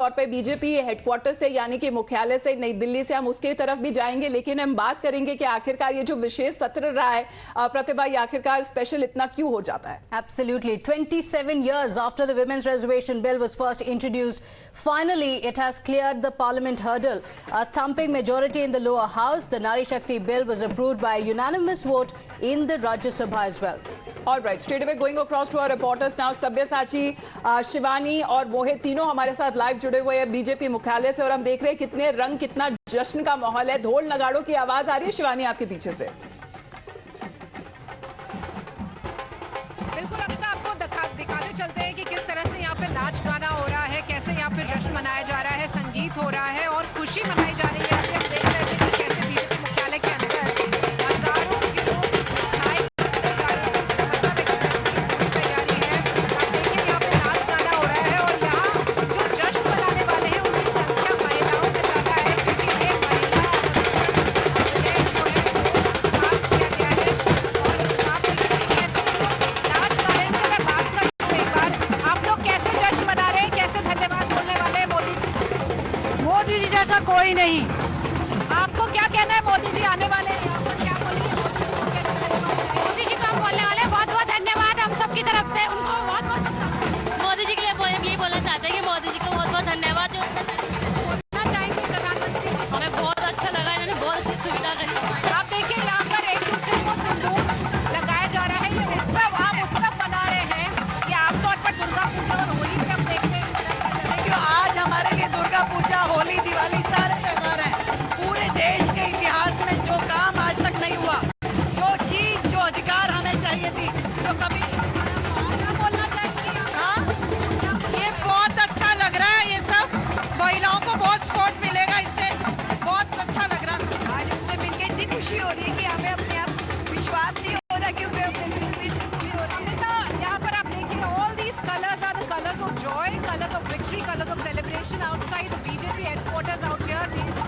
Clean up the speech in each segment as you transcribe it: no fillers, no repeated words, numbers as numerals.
तौर पे BJP headquarter से यानी कि मुख्यालय से नई दिल्ली से हम उसकी तरफ भी जाएंगे, लेकिन हम बात करेंगे कि आखिरकार ये जो विशेष सत्र रहा है प्रतिभा, ये आखिरकार स्पेशल इतना क्यों हो जाता है? Absolutely. 27 years after the Women's Reservation Bill was first introduced, finally it has cleared the parliament hurdle. A thumping majority in the lower house, the Nari Shakti bill was approved by a unanimous vote in the Rajya Sabha as well. All right, straight away going across to our reporters now. Sabyasachi, Shivani और मोहित तीनों हमारे साथ live जुड़े हुए हैं BJP मुख्यालय से और हम देख रहे हैं कितने रंग, कितना जश्न का माहौल है। ढोल नगाड़ों की आवाज आ रही है शिवानी आपके पीछे से। बिल्कुल, अभी तो आपको दिखाते चलते हैं कि किस तरह से यहाँ पे नाच गाना हो रहा है, कैसे यहाँ पे जश्न मनाया जा रहा है, संगीत हो रहा है और खुशी मनाई जा रही है। आप देख रहे थे कि कैसे बीजेपी मुख्यालय के अंदर हजारों के लोग खाए जा रहे हैं। इसका मतलब है कि जश्न की तैयारी है। आप देखिए यहाँ पे नाच गाना हो रहा है और यहाँ जो जश्न मनाने वाले हैं उनकी संख्या महिलाओं में ज्यादा है, क्योंकि ये महिला खास किया गया है। और आप देखिए कैसे नाच गा रहे हैं। इनसे मैं बात कर लूं एक बार, आप लोग कैसे जश्न मना रहे हैं, कैसे धन्यवाद बोलने वाले हैं मोदी जी जैसा कोई नहीं। आपको क्या कहना है? मोदी जी आने वाले हैं यहाँ पर, क्या बोलेंगे? मोदी जी को हम बोलने वाले हैं बहुत बहुत धन्यवाद हम सबकी तरफ से, उनको बहुत बहुत मोदी जी के लिए यही बोलना चाहते हैं कि मोदी जी को बहुत बहुत धन्यवाद। जो बोलना चाहेंगे प्रधानमंत्री, हमें बहुत अच्छा लगा, इन्होंने बहुत अच्छी सुविधा करी। आप देखिए यहाँ पर एक दूसरे को सिंदूर लगाया जा रहा है। ये उत्सव आप उत्सव मना रहे हैं, ये आमतौर पर दुर्गा पूजा और होली पे हम देखते हैं। देखिए, आज हमारे लिए दुर्गा पूजा, होली, दिवाली सारे त्योहार हैं। पूरे देश के इतिहास में जो काम आज तक नहीं हुआ, जो चीज, जो अधिकार हमें चाहिए थी, जो कभी क्या बोलना चाहेंगे? हाँ, ये बहुत अच्छा लग रहा है। ये सब महिलाओं को बहुत सपोर्ट मिलेगा इससे, बहुत अच्छा लग रहा है। आज उनसे मिलकर इतनी खुशी हो रही है कि हमें अपने आप विश्वास नहीं हो रहा कि उन्हें अपने खुशी हो रही है। तो यहाँ पर आप देखिए, all these colors are the colors of joy, colors of victory, colors of celebration outside the BJP headquarters out here. These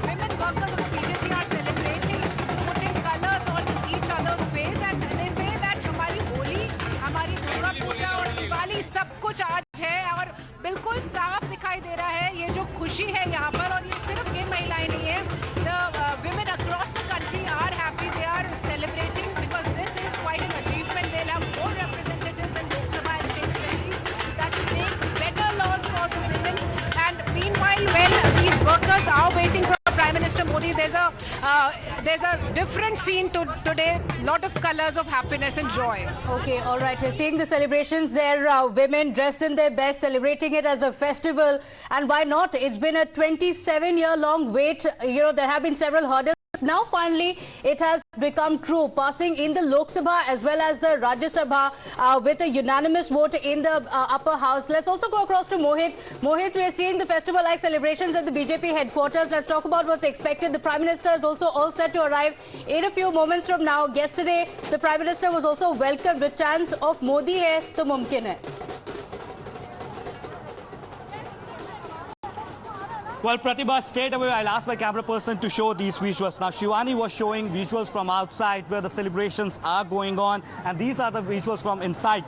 women workers of the BJP are celebrating, putting colors on each other's face, and they say that हमारी होली, हमारी दुर्गा पूजा और दिवाली सब कुछ आज है और बिल्कुल साफ दिखाई दे रहा है ये जो खुशी है यहाँ पर। और ये सिर्फ ये महिलाएं नहीं है, the women across the country are happy, they are celebrating because this is quite an achievement. They'll have more representatives in Lok Sabha and state assemblies that will make better laws for the women. And meanwhile, when these workers are waiting for Prime Minister Modi, there's a different scene today, lot of colors of happiness and joy. Okay, all right. We're seeing the celebrations there. Women dressed in their best, celebrating it as a festival. And why not? It's been a 27-year-long wait. You know, there have been several hurdles. Now, finally, it has become true, passing in the Lok Sabha as well as the Rajya Sabha with a unanimous vote in the upper house. Let's also go across to Mohit. Mohit, we are seeing the festival-like celebrations at the BJP headquarters. Let's talk about what's expected. The Prime Minister is also all set to arrive in a few moments from now. Yesterday, the Prime Minister was also welcomed with chants of Modi hai to mumkin hai. Well, Pratibha, straight away I'll ask my camera person to show these visuals. Now, Shivani was showing visuals from outside where the celebrations are going on, and these are the visuals from inside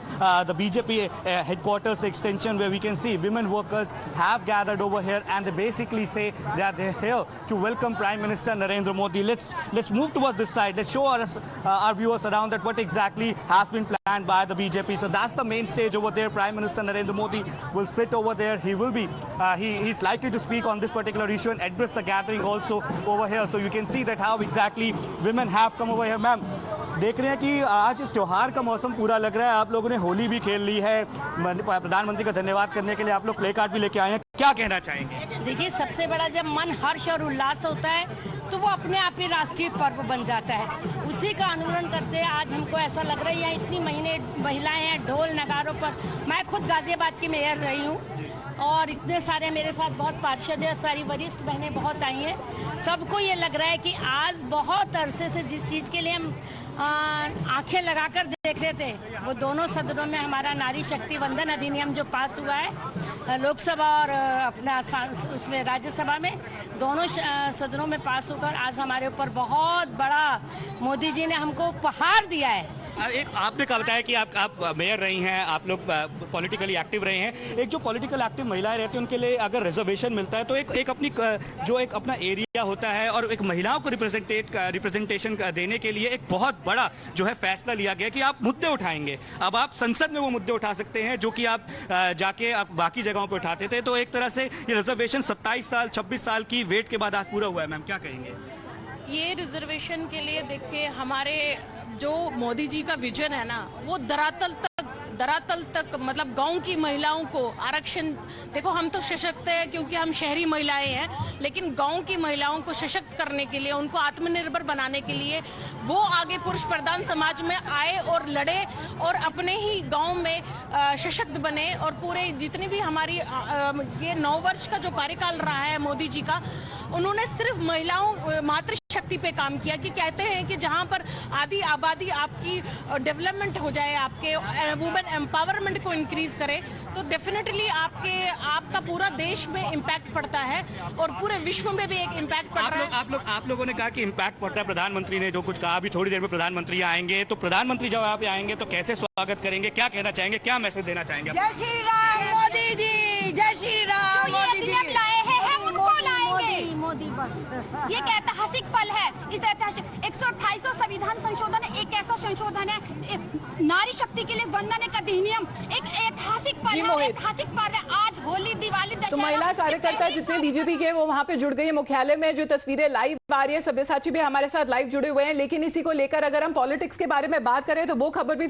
the BJP headquarters extension, where we can see women workers have gathered over here, and they basically say that they're here to welcome Prime Minister Narendra Modi. Let's move towards this side. Let's show our viewers around that what exactly has been planned by the BJP. So that's the main stage over there. Prime Minister Narendra Modi will sit over there. He will be he's likely to speak on this particular issue and address the gathering also over here. So you can see that how exactly women have come over here. Ma'am, देख रहे हैं कि आज त्योहार का मौसम पूरा लग रहा है। आप लोगों ने होली भी खेल ली है। प्रधानमंत्री का धन्यवाद करने के लिए आप लोग प्ले कार्ड भी लेके आए हैं, क्या कहना चाहेंगे? देखिए, सबसे बड़ा जब मन हर्ष और उल्लास होता है तो वो अपने आप ही राष्ट्रीय पर्व बन जाता है। उसी का अनुकरण करते हैं आज हमको ऐसा लग रहा है यहाँ इतनी महिलाएं हैं ढोल नगारों पर। मैं खुद गाजियाबाद की मेयर रही हूँ और इतने सारे मेरे साथ बहुत पार्षद है, सारी वरिष्ठ बहनें बहुत आई हैं। सबको ये लग रहा है कि आज बहुत अरसे से जिस चीज़ के लिए हम आंखें लगाकर देख रहे थे, वो दोनों सदनों में हमारा नारी शक्ति वंदन अधिनियम जो पास हुआ है, लोकसभा और अपना उसमें राज्यसभा में दोनों सदनों में पास होकर आज हमारे ऊपर बहुत बड़ा मोदी जी ने हमको उपहार दिया है। एक आपने कहा बताया कि आप मेयर रही हैं, आप लोग पॉलिटिकली एक्टिव रहे हैं। एक जो पॉलिटिकल एक्टिव महिलाएं रहती हैं उनके लिए अगर रिजर्वेशन मिलता है तो एक अपनी जो एक अपना एरिया होता है और एक महिलाओं को रिप्रेजेंटेशन देने के लिए एक बहुत बड़ा जो है फैसला लिया गया कि आप मुद्दे उठाएंगे। अब आप संसद में वो मुद्दे उठा सकते हैं जो कि आप जाके आप बाकी जगहों पर उठाते थे। तो एक तरह से ये रिजर्वेशन 27 साल 26 साल की वेट के बाद आज पूरा हुआ है। मैम क्या कहेंगे? ये रिजर्वेशन के लिए देखिए, हमारे जो मोदी जी का विजन है ना, वो धरातल तक मतलब गांव की महिलाओं को आरक्षण। देखो, हम तो सशक्त हैं क्योंकि हम शहरी महिलाएं हैं, लेकिन गांव की महिलाओं को सशक्त करने के लिए, उनको आत्मनिर्भर बनाने के लिए वो आगे पुरुष प्रधान समाज में आए और लड़े और अपने ही गांव में सशक्त बने। और पूरे जितनी भी हमारी ये 9 वर्ष का जो कार्यकाल रहा है मोदी जी का, उन्होंने सिर्फ महिलाओं मातृशक्ति पे काम किया। कि कहते हैं कि जहां पर आधी आबादी आपकी डेवलपमेंट हो जाए, आपके वुमेन एम्पावरमेंट को इंक्रीज करे, तो डेफिनेटली आपका पूरा देश में इम्पैक्ट पड़ता है और पूरे विश्व में भी एक इम्पैक्ट पड़ रहा है। आप लोगों ने कहा कि इम्पैक्ट पड़ता है। प्रधानमंत्री ने जो कुछ कहा, अभी थोड़ी देर में प्रधानमंत्री आएंगे, तो प्रधानमंत्री जब आप आएंगे तो कैसे स्वागत करेंगे, क्या कहना चाहेंगे, क्या मैसेज देना चाहेंगे? जय श्री राम मोदी जी, जय श्री राम मोदी जी। लाए हैं हम उनको लाएंगे। मोदी बस ये एक ऐतिहासिक पल है। इस ऐतिहासिक 128वां संविधान संशोधन एक ऐसा संशोधन है, नारी शक्ति के लिए वंदन एक अधिनियम, एक ऐतिहासिक पल है, ऐतिहासिक पर्व है। आज होली, दिवाली, दशहरा। तो महिला कार्यकर्ता जितने बीजेपी के वो वहां पे जुड़ गई है। मुख्यालय में जो तस्वीरें लाइव आ रही है, सब्यसाची भी हमारे साथ लाइव जुड़े हुए हैं। लेकिन इसी को लेकर अगर हम पॉलिटिक्स के बारे में बात करें तो वो खबर भी